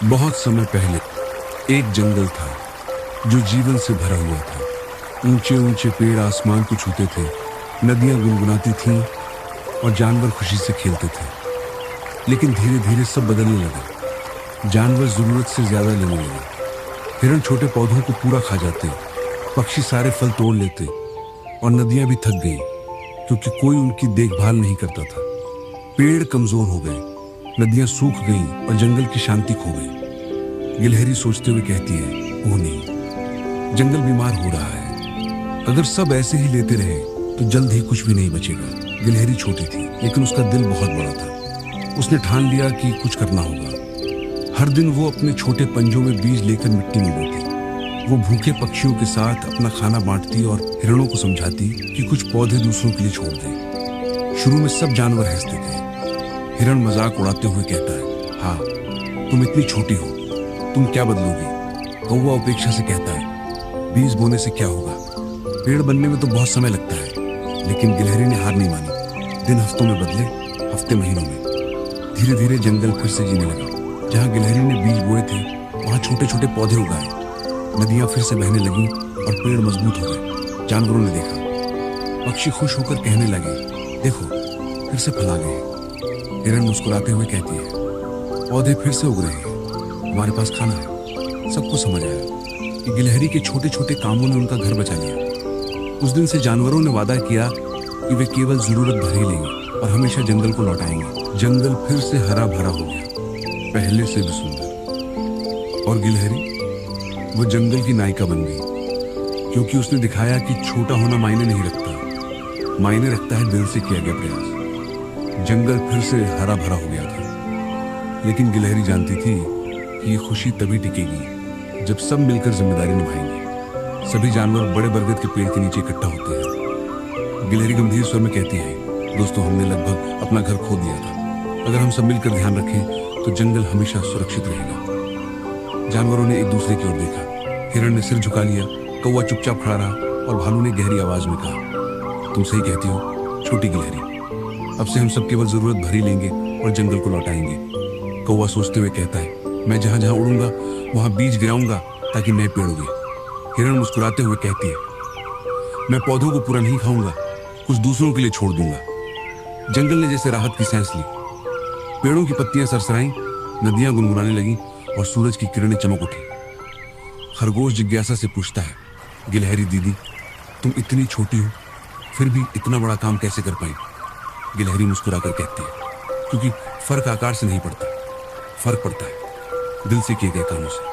बहुत समय पहले एक जंगल था जो जीवन से भरा हुआ था। ऊंचे ऊंचे पेड़ आसमान को छूते थे, नदियां गुनगुनाती थीं और जानवर खुशी से खेलते थे। लेकिन धीरे धीरे सब बदलने लगा। जानवर जरूरत से ज्यादा लेने लगे। हिरण छोटे पौधों को पूरा खा जाते, पक्षी सारे फल तोड़ लेते और नदियां भी थक गई क्योंकि कोई उनकी देखभाल नहीं करता था। पेड़ कमजोर हो गए, नदियां सूख गईं और जंगल की शांति खो गई। गिलहरी सोचते हुए कहती है, वो नहीं, जंगल बीमार हो रहा है। अगर सब ऐसे ही लेते रहे तो जल्द ही कुछ भी नहीं बचेगा। गिलहरी छोटी थी लेकिन उसका दिल बहुत बड़ा था। उसने ठान लिया कि कुछ करना होगा। हर दिन वो अपने छोटे पंजों में बीज लेकर मिट्टी में बोती। वो भूखे पक्षियों के साथ अपना खाना बांटती और हिरणों को समझाती कि कुछ पौधे दूसरों के लिए छोड़ दें। शुरू में सब जानवर हंसते थे। हिरण मजाक उड़ाते हुए कहता है, हाँ, तुम इतनी छोटी हो, तुम क्या बदलोगी? कौवा उपेक्षा से कहता है, बीज बोने से क्या होगा? पेड़ बनने में तो बहुत समय लगता है। लेकिन गिलहरी ने हार नहीं मानी। दिन हफ्तों में बदले, हफ्ते महीनों में। धीरे धीरे जंगल फिर से जीने लगा। जहाँ गिलहरी ने बीज बोए थे वहाँ छोटे छोटे पौधे उगाए। नदियाँ फिर से बहने लगी और पेड़ मजबूत हो गए। जानवरों ने देखा, पक्षी खुश होकर कहने लगे, देखो, फिर से फल आ गए। हिरण मुस्कुराते हुए कहती है, पौधे फिर से उग रहे हैं, हमारे पास खाना है। सबको समझ आया कि गिलहरी के छोटे छोटे कामों ने उनका घर बचा लिया। उस दिन से जानवरों ने वादा किया कि वे केवल जरूरत भर ही लेंगे और हमेशा जंगल को लौटाएंगे। जंगल फिर से हरा भरा हो गया, पहले से भी सुंदर। और गिलहरी, वो जंगल की नायिका बन गई, क्योंकि उसने दिखाया कि छोटा होना मायने नहीं रखता, मायने रखता है दिल से किया गया प्रयास। जंगल फिर से हरा भरा हो गया था। लेकिन गिलहरी जानती थी कि ये खुशी तभी टिकेगी जब सब मिलकर जिम्मेदारी निभाएंगे। सभी जानवर बड़े बरगद के पेड़ के नीचे इकट्ठा होते हैं। गिलहरी गंभीर स्वर में कहती है, दोस्तों, हमने लगभग अपना घर खो दिया था। अगर हम सब मिलकर ध्यान रखें तो जंगल हमेशा सुरक्षित रहेगा। जानवरों ने एक दूसरे की ओर देखा। हिरण ने सिर झुका लिया, कौवा चुपचाप खड़ा रहा और भालू ने गहरी आवाज में कहा, तुम सही कहती हो छोटी गिलहरी, अब से हम सब केवल जरूरत भर ही लेंगे और जंगल को लौटाएंगे। कौवा सोचते हुए कहता है, मैं जहां जहां उड़ूंगा वहां बीज गिराऊंगा ताकि नए पेड़ उगे। हिरण मुस्कुराते हुए कहती है, मैं पौधों को पूरा नहीं खाऊंगा, कुछ दूसरों के लिए छोड़ दूंगा। जंगल ने जैसे राहत की सांस ली। पेड़ों की पत्तियां सरसराईं, नदियां गुनगुनाने लगीं और सूरज की किरणें चमक उठी। खरगोश जिज्ञासा से पूछता है, गिलहरी दीदी, तुम इतनी छोटी हो फिर भी इतना बड़ा काम कैसे कर पाई? गिलहरी मुस्कुराकर कहती है, क्योंकि फर्क आकार से नहीं पड़ता, फर्क पड़ता है दिल से किए गए कामों से।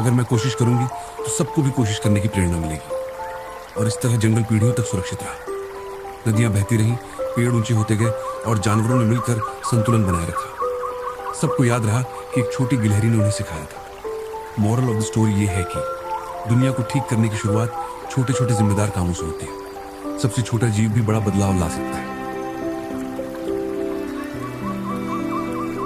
अगर मैं कोशिश करूंगी तो सबको भी कोशिश करने की प्रेरणा मिलेगी। और इस तरह जंगल पीढ़ियों तक सुरक्षित रहा। नदियां बहती रहीं, पेड़ ऊंचे होते गए और जानवरों ने मिलकर संतुलन बनाए रखा। सबको याद रहा कि एक छोटी गिलहरी ने उन्हें सिखाया था। मॉरल ऑफ द स्टोरी ये है कि दुनिया को ठीक करने की शुरुआत छोटे छोटे जिम्मेदार कामों से होती है। सबसे छोटा जीव भी बड़ा बदलाव ला सकता है।